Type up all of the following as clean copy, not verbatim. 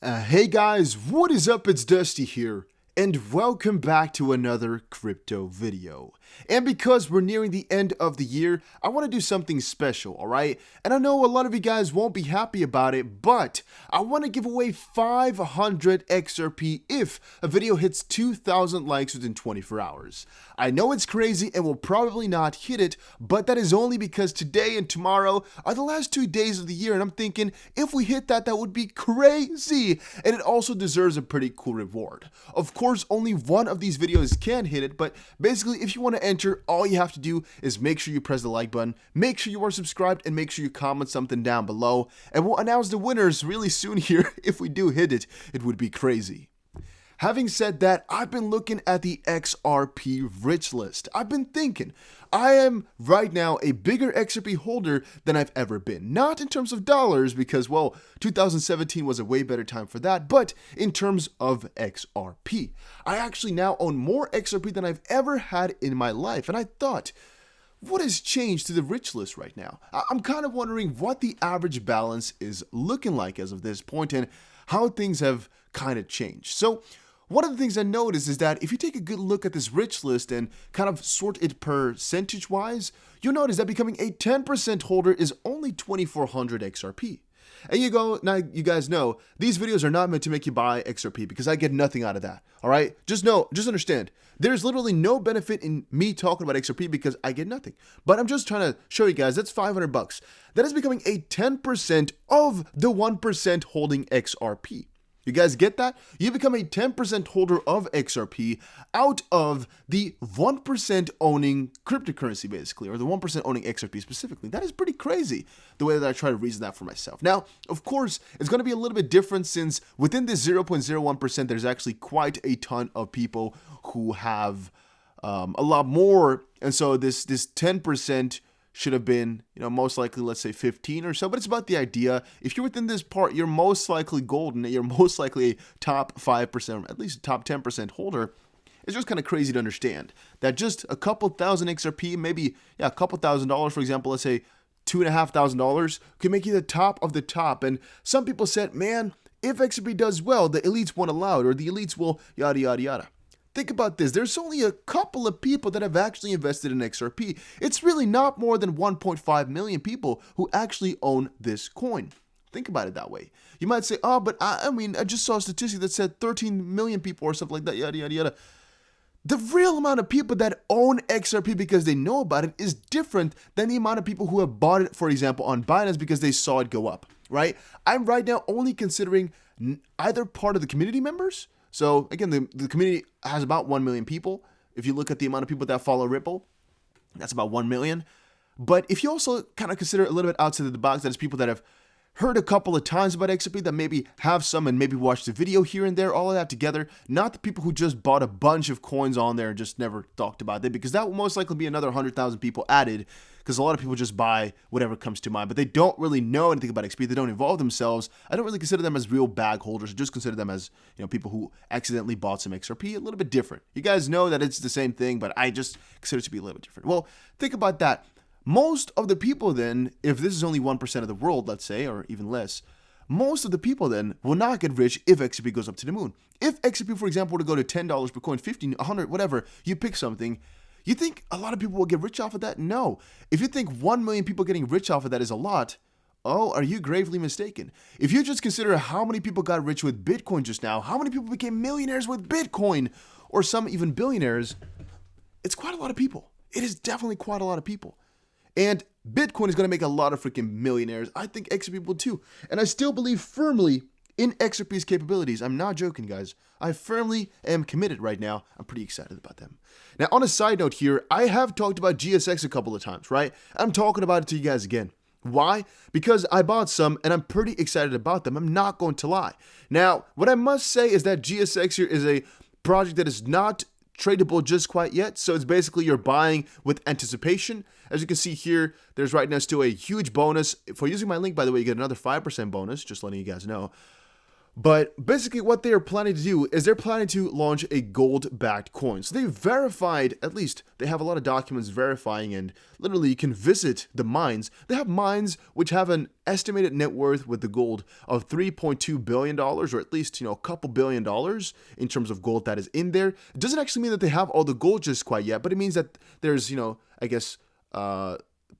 Hey guys, what is up? It's Dusty here, and welcome back to another crypto video. And because we're nearing the end of the year, I want to do something special, alright? And I know a lot of you guys won't be happy about it, but I want to give away 500 XRP if a video hits 2,000 likes within 24 hours. I know it's crazy and will probably not hit it, but that is only because today and tomorrow are the last 2 days of the year, and I'm thinking if we hit that, that would be crazy, and it also deserves a pretty cool reward. Of course, only one of these videos can hit it, but basically if you want to enter, all you have to do is make sure you press the like button, make sure you are subscribed, and make sure you comment something down below, and we'll announce the winners really soon here. If we do hit it, it would be crazy. Having said that, I've been looking at the XRP rich list. I've been thinking, I am right now a bigger XRP holder than I've ever been. Not in terms of dollars, because, well, 2017 was a way better time for that, but in terms of XRP. I actually now own more XRP than I've ever had in my life, and I thought, what has changed to the rich list right now? I'm kind of wondering what the average balance is looking like as of this point and how things have kind of changed. So, one of the things I noticed is that if you take a good look at this rich list and kind of sort it percentage-wise, you'll notice that becoming a 10% holder is only 2,400 XRP. And now you guys know, these videos are not meant to make you buy XRP because I get nothing out of that, all right? Just understand, there's literally no benefit in me talking about XRP because I get nothing. But I'm just trying to show you guys, that's 500 bucks. That is becoming a 10% of the 1% holding XRP. You guys get that? You become a 10% holder of XRP out of the 1% owning cryptocurrency, basically, or the 1% owning XRP specifically. That is pretty crazy, the way that I try to reason that for myself. Now, of course, it's going to be a little bit different since within this 0.01%, there's actually quite a ton of people who have a lot more. And so this 10% should have been, most likely, let's say 15 or so, but it's about the idea. If you're within this part, you're most likely golden, you're most likely a top 5%, or at least a top 10% holder. It's just kind of crazy to understand that just a couple thousand XRP, maybe, a couple $1,000s, for example, let's say $2,500, can make you the top of the top. And some people said, man, if XRP does well, the elites won't allow it, or the elites will yada, yada, yada. Think about this, there's only a couple of people that have actually invested in XRP. It's really not more than 1.5 million people who actually own this coin. Think about it that way. You might say, oh, but I just saw a statistic that said 13 million people or something like that, yada, yada, yada. The real amount of people that own XRP because they know about it is different than the amount of people who have bought it, for example, on Binance because they saw it go up, right? I'm right now only considering either part of the community members. So again, the community has about 1 million people. If you look at the amount of people that follow Ripple, that's about 1 million. But if you also kind of consider a little bit outside of the box, that is people that have heard a couple of times about XRP, that maybe have some and maybe watched the video here and there, all of that together, not the people who just bought a bunch of coins on there and just never talked about it, because that will most likely be another 100,000 people added, because a lot of people just buy whatever comes to mind, but they don't really know anything about XRP, they don't involve themselves. I don't really consider them as real bag holders, I just consider them as, people who accidentally bought some XRP, a little bit different. You guys know that it's the same thing, but I just consider it to be a little bit different. Well, think about that. Most of the people then, if this is only 1% of the world, let's say, or even less, most of the people then will not get rich if XRP goes up to the moon. If XRP, for example, were to go to $10 per coin, 50, 100, whatever, you pick something, you think a lot of people will get rich off of that? No. If you think 1 million people getting rich off of that is a lot, oh, are you gravely mistaken? If you just consider how many people got rich with Bitcoin just now, how many people became millionaires with Bitcoin, or some even billionaires, it's quite a lot of people. It is definitely quite a lot of people. And Bitcoin is going to make a lot of freaking millionaires. I think XRP will too. And I still believe firmly in XRP's capabilities. I'm not joking, guys. I firmly am committed right now. I'm pretty excited about them. Now, on a side note here, I have talked about GSX a couple of times, right? I'm talking about it to you guys again. Why? Because I bought some and I'm pretty excited about them. I'm not going to lie. Now, what I must say is that GSX here is a project that is not tradable just quite yet, so it's basically you're buying with anticipation. As you can see here, there's right now still a huge bonus. For using my link, by the way, you get another 5% bonus, just letting you guys know. But basically what they are planning to do is they're planning to launch a gold-backed coin. So they verified, at least they have a lot of documents verifying, and literally you can visit the mines. They have mines which have an estimated net worth with the gold of $3.2 billion, or at least, a couple $1 billion in terms of gold that is in there. It doesn't actually mean that they have all the gold just quite yet, but it means that there's, I guess,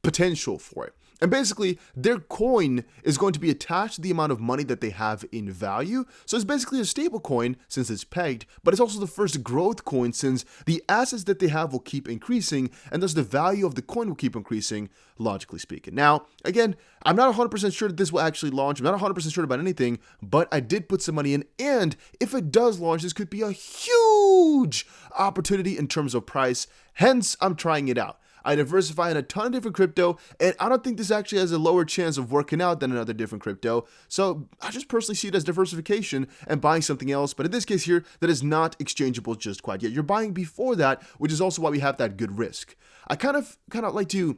potential for it. And basically, their coin is going to be attached to the amount of money that they have in value. So it's basically a stable coin since it's pegged, but it's also the first growth coin since the assets that they have will keep increasing, and thus the value of the coin will keep increasing, logically speaking. Now, again, I'm not 100% sure that this will actually launch. I'm not 100% sure about anything, but I did put some money in, and if it does launch, this could be a huge opportunity in terms of price. Hence, I'm trying it out. I diversify in a ton of different crypto, and I don't think this actually has a lower chance of working out than another different crypto. So I just personally see it as diversification and buying something else. But in this case here, that is not exchangeable just quite yet. You're buying before that, which is also why we have that good risk. I kind of like to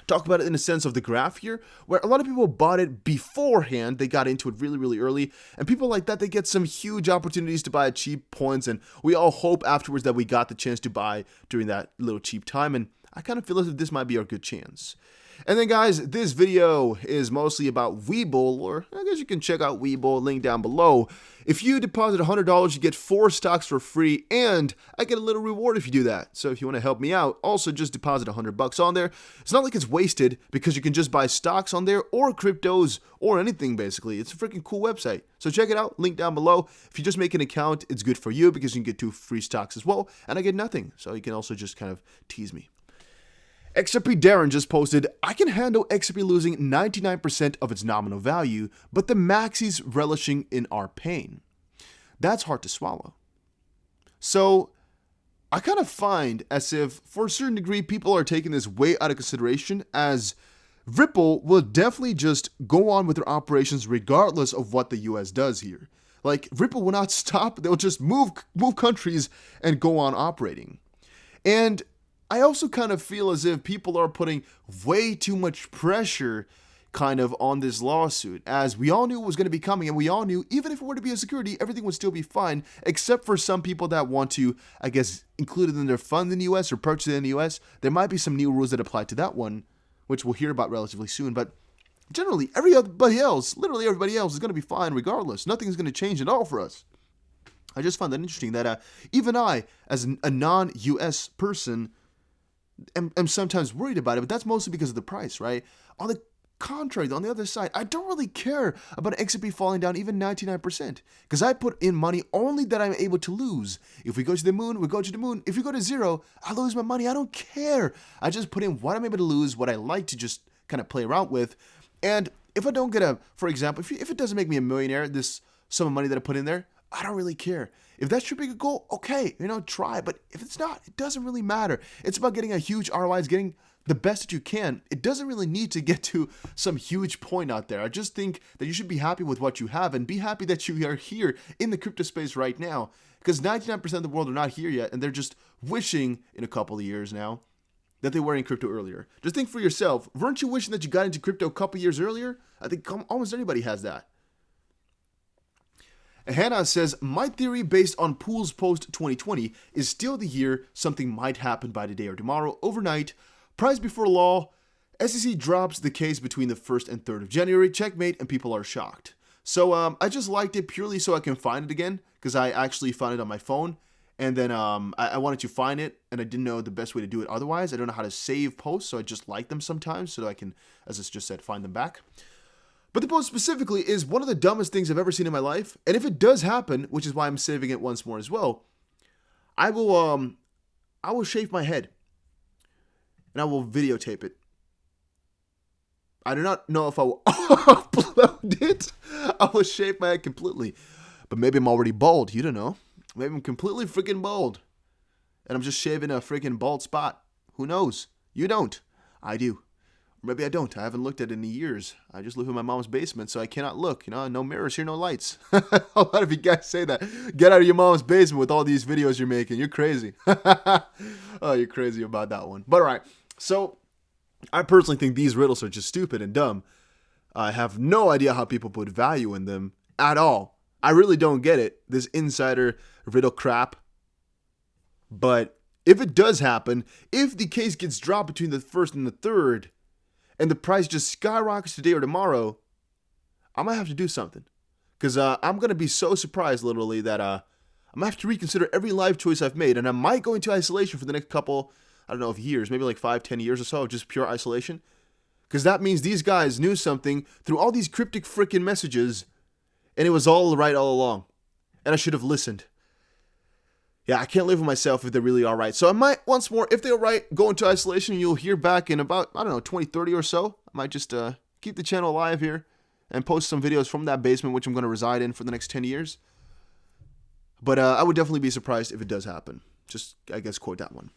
talk about it in the sense of the graph here, where a lot of people bought it beforehand. They got into it really early, and people like that, they get some huge opportunities to buy at cheap points, and we all hope afterwards that we got the chance to buy during that little cheap time, and I kind of feel as if this might be our good chance. And then guys, this video is mostly about Webull, or I guess you can check out Webull, link down below. If you deposit $100, you get 4 stocks for free, and I get a little reward if you do that. So if you want to help me out, also just deposit $100 on there. It's not like it's wasted, because you can just buy stocks on there, or cryptos, or anything basically. It's a freaking cool website. So check it out, link down below. If you just make an account, it's good for you, because you can get 2 free stocks as well, and I get nothing. So you can also just kind of tease me. XRP Darren just posted, I can handle XRP losing 99% of its nominal value, but the maxis relishing in our pain. That's hard to swallow. So I kind of find as if, for a certain degree, people are taking this way out of consideration, as Ripple will definitely just go on with their operations regardless of what the US does here. Like, Ripple will not stop. They'll just move countries and go on operating. And I also kind of feel as if people are putting way too much pressure kind of on this lawsuit, as we all knew it was going to be coming, and we all knew even if it were to be a security, everything would still be fine, except for some people that want to, I guess, include it in their fund in the US or purchase it in the US. There might be some new rules that apply to that one, which we'll hear about relatively soon, but generally, everybody else, literally everybody else, is going to be fine regardless. Nothing's going to change at all for us. I just find that interesting that even I, as a non-US person, am sometimes worried about it, but that's mostly because of the price, right? On the contrary, on the other side, I don't really care about XRP falling down even 99%, because I put in money only that I'm able to lose. If we go to the moon, we go to the moon. If we go to zero, I lose my money. I don't care. I just put in what I'm able to lose, what I like to just kind of play around with. And if I don't get for example, if it doesn't make me a millionaire, this sum of money that I put in there, I don't really care. If that's your big goal, okay, try. But if it's not, it doesn't really matter. It's about getting a huge ROI. It's getting the best that you can. It doesn't really need to get to some huge point out there. I just think that you should be happy with what you have, and be happy that you are here in the crypto space right now, because 99% of the world are not here yet, and they're just wishing in a couple of years now that they were in crypto earlier. Just think for yourself. Weren't you wishing that you got into crypto a couple years earlier? I think almost anybody has that. Hannah says, my theory based on Pool's post 2020 is still the year something might happen by today or tomorrow, overnight. Prize before law. SEC drops the case between the 1st and 3rd of January. Checkmate, and people are shocked. So I just liked it purely so I can find it again, because I actually found it on my phone. And then I wanted to find it, and I didn't know the best way to do it otherwise. I don't know how to save posts, so I just like them sometimes so that I can, as I just said, find them back. But the post specifically is one of the dumbest things I've ever seen in my life. And if it does happen, which is why I'm saving it once more as well, I will shave my head. And I will videotape it. I do not know if I will upload it. I will shave my head completely. But maybe I'm already bald. You don't know. Maybe I'm completely freaking bald. And I'm just shaving a freaking bald spot. Who knows? You don't. I do. Maybe I don't. I haven't looked at it in years. I just live in my mom's basement, so I cannot look. No mirrors here, no lights. A lot of you guys say that. Get out of your mom's basement with all these videos you're making. You're crazy. Oh, you're crazy about that one. But all right. So I personally think these riddles are just stupid and dumb. I have no idea how people put value in them. at all. I really don't get it, this insider riddle crap. But if it does happen, if the case gets dropped between the 1st and the 3rd, and the price just skyrockets today or tomorrow, I might have to do something. Because I'm going to be so surprised, literally, that I'm going to have to reconsider every life choice I've made. And I might go into isolation for the next couple, I don't know, of years. Maybe like 5-10 years or so of just pure isolation. Because that means these guys knew something through all these cryptic freaking messages. And it was all right all along. And I should have listened. Yeah, I can't live with myself if they really are right. So I might, once more, if they're right, go into isolation and you'll hear back in about, I don't know, 2030 or so. I might just keep the channel alive here and post some videos from that basement, which I'm going to reside in for the next 10 years. But I would definitely be surprised if it does happen. Just, I guess, quote that one.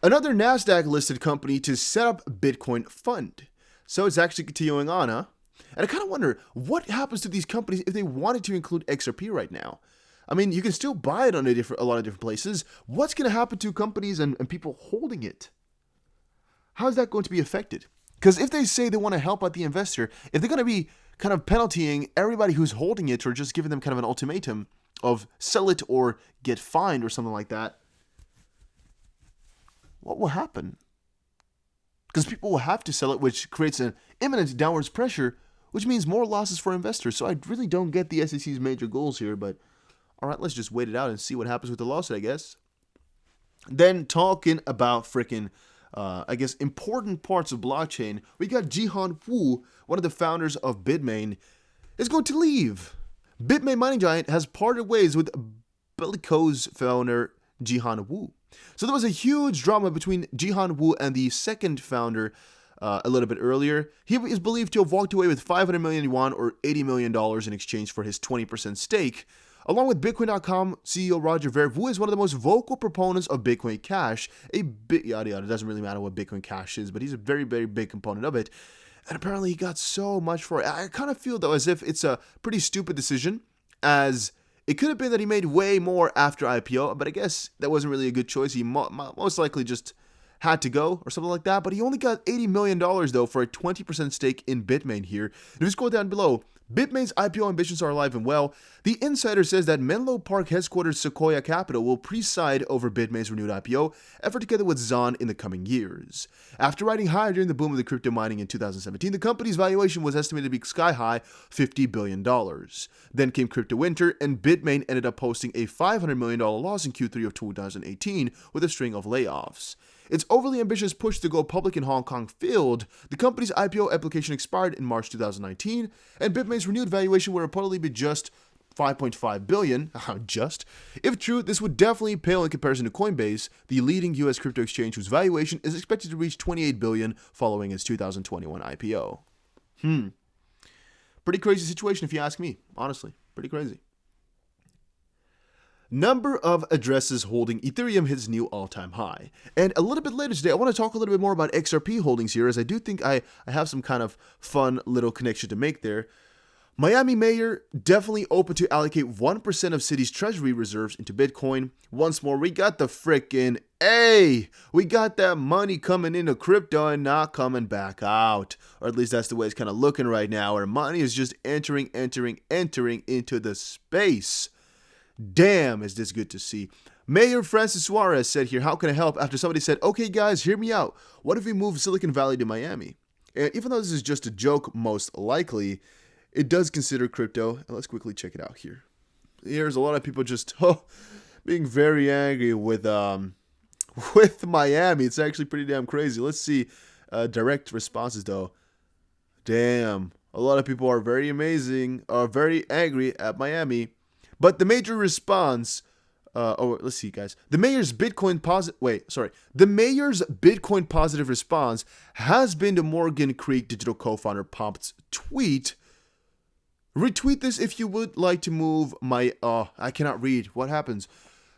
Another NASDAQ-listed company to set up Bitcoin fund. So it's actually continuing on, huh? And I kind of wonder, what happens to these companies if they wanted to include XRP right now? I mean, you can still buy it on a lot of different places. What's going to happen to companies and people holding it? How is that going to be affected? Because if they say they want to help out the investor, if they're going to be kind of penaltying everybody who's holding it or just giving them kind of an ultimatum of sell it or get fined or something like that, what will happen? Because people will have to sell it, which creates an imminent downwards pressure, which means more losses for investors. So I really don't get the SEC's major goals here, but all right, let's just wait it out and see what happens with the lawsuit, I guess. Then talking about freaking, I guess, important parts of blockchain, we got Jihan Wu, one of the founders of Bitmain, is going to leave. Bitmain mining giant has parted ways with Bellico's founder, Jihan Wu. So there was a huge drama between Jihan Wu and the second founder a little bit earlier. He is believed to have walked away with 500 million yuan or $80 million in exchange for his 20% stake. Along with Bitcoin.com CEO Roger Ver, Wu is one of the most vocal proponents of Bitcoin Cash. Yada yada. It doesn't really matter what Bitcoin Cash is, but he's a very, very big component of it. And apparently he got so much for it. I kind of feel, though, as if it's a pretty stupid decision, as it could have been that he made way more after IPO, but I guess that wasn't really a good choice. He most likely just had to go or something like that. But he only got $80 million, though, for a 20% stake in Bitmain here. And if you scroll down below, Bitmain's IPO ambitions are alive and well. The insider says that Menlo Park headquarters Sequoia Capital will preside over Bitmain's renewed IPO effort together with Zon in the coming years. After riding higher during the boom of the crypto mining in 2017, the company's valuation was estimated to be sky high, $50 billion. Then came crypto winter, and Bitmain ended up posting a $500 million loss in Q3 of 2018 with a string of layoffs. Its overly ambitious push to go public in Hong Kong failed. The company's IPO application expired in March 2019, and Bitmain's renewed valuation would reportedly be just $5.5 billion. Just. If true, this would definitely pale in comparison to Coinbase, the leading US crypto exchange whose valuation is expected to reach $28 billion following its 2021 IPO. Pretty crazy situation if you ask me, honestly. Pretty crazy. Number of addresses holding Ethereum hits new all-time high. And a little bit later today, I want to talk a little bit more about XRP holdings here, as I do think I have some kind of fun little connection to make there. Miami mayor definitely open to allocate 1% of city's treasury reserves into Bitcoin. Once more, we got the frickin' we got that money coming into crypto and not coming back out. Or at least that's the way it's kind of looking right now, where money is just entering into the space. Damn, is this good to see. Mayor Francis Suarez said here, how can I help? After somebody said, okay guys, hear me out. What if we move Silicon Valley to Miami? And even though this is just a joke, most likely, it does consider crypto. And let's quickly check it out here. Here's a lot of people just being very angry with Miami. It's actually pretty damn crazy. Let's see direct responses though. Damn, a lot of people are very angry at Miami. But the major response, let's see, guys. The mayor's Bitcoin positive response has been to Morgan Creek Digital co-founder Pomp's tweet. Retweet this if you would like to move I cannot read. What happens?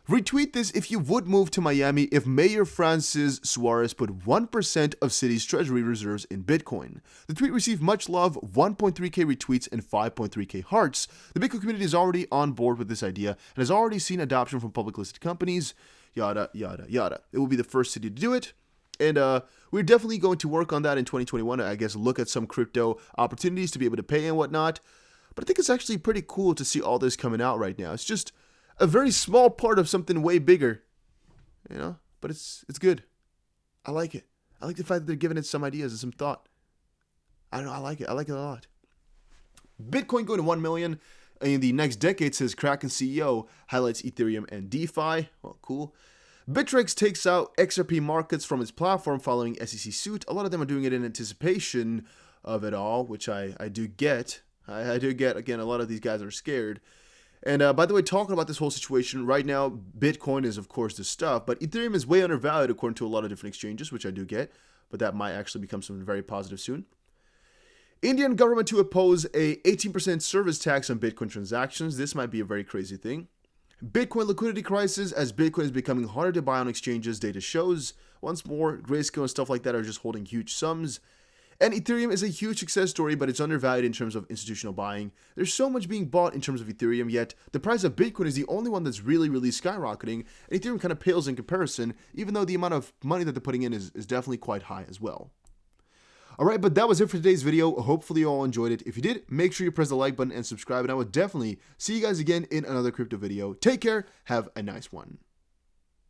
Retweet this if you would move to Miami if Mayor Francis Suarez put 1% of city's treasury reserves in Bitcoin. The tweet received much love, 1.3k retweets, and 5.3k hearts. The Bitcoin community is already on board with this idea and has already seen adoption from public listed companies, yada, yada, yada. It will be the first city to do it. And we're definitely going to work on that in 2021. I guess look at some crypto opportunities to be able to pay and whatnot. But I think it's actually pretty cool to see all this coming out right now. It's just a very small part of something way bigger, you know? But it's good. I like it. I like the fact that they're giving it some ideas and some thought. I don't know, I like it. I like it a lot. Bitcoin going to 1 million in the next decade, says Kraken CEO, highlights Ethereum and DeFi. Well, cool. Bittrex takes out XRP markets from its platform following SEC suit. A lot of them are doing it in anticipation of it all, which I do get. I do get, again, a lot of these guys are scared. And by the way, talking about this whole situation, right now, Bitcoin is, of course, the stuff, but Ethereum is way undervalued according to a lot of different exchanges, which I do get, but that might actually become something very positive soon. Indian government to oppose a 18% service tax on Bitcoin transactions. This might be a very crazy thing. Bitcoin liquidity crisis as Bitcoin is becoming harder to buy on exchanges, data shows. Once more, Grayscale and stuff like that are just holding huge sums. And Ethereum is a huge success story, but it's undervalued in terms of institutional buying. There's so much being bought in terms of Ethereum, yet the price of Bitcoin is the only one that's really skyrocketing, and Ethereum kind of pales in comparison, even though the amount of money that they're putting in is definitely quite high as well. Alright, but that was it for today's video. Hopefully you all enjoyed it. If you did, make sure you press the like button and subscribe, and I will definitely see you guys again in another crypto video. Take care, have a nice one.